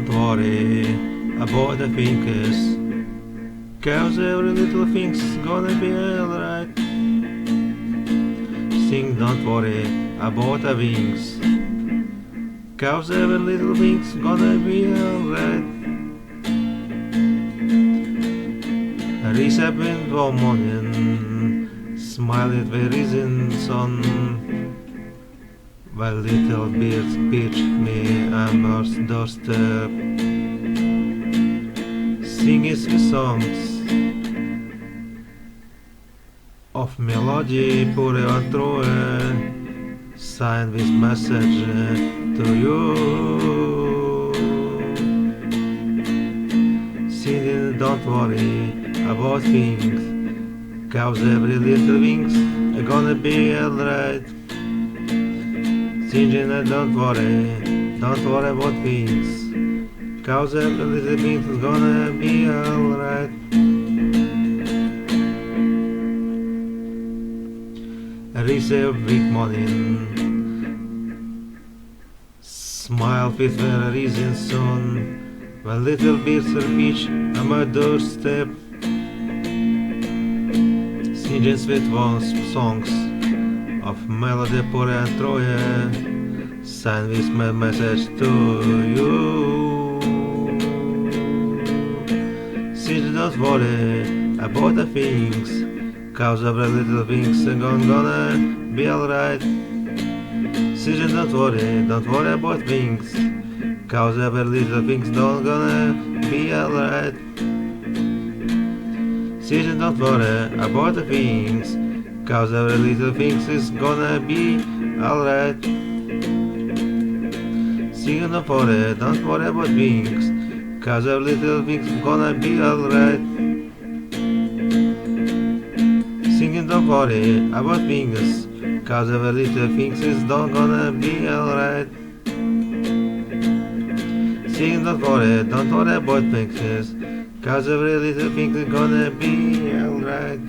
don't worry about the things, 'cause every little thing's gonna be alright. Sing, don't worry about the wings, 'cause every little thing's gonna be alright. Reset wind one morning, smile at the rising sun, while little birds perched me on our doorstep, singing sweet songs of melody pure and true, signed with message to you. Singing, don't worry about things, 'cause every little thing's gonna be alright. Singing, don't worry about things, 'cause every little thing's gonna be alright. Receive big morning, smile with the rising sun, while little birds are pitched on my doorstep, singing sweet songs of melody pure and true, signed with my message to you. Singing, don't worry about the things, 'cause every little thing's gonna be alright. Singing, don't worry about things, 'cause every little thing's gonna be alright. Singing, don't worry about the things, 'cause every little thing's is gonna be alright. Singing, don't worry about things, 'cause every little thing's gonna be alright. Singing, don't worry about things, 'cause every little things is gonna be alright. Singing, don't worry about things, 'cause every little thing is gonna be alright.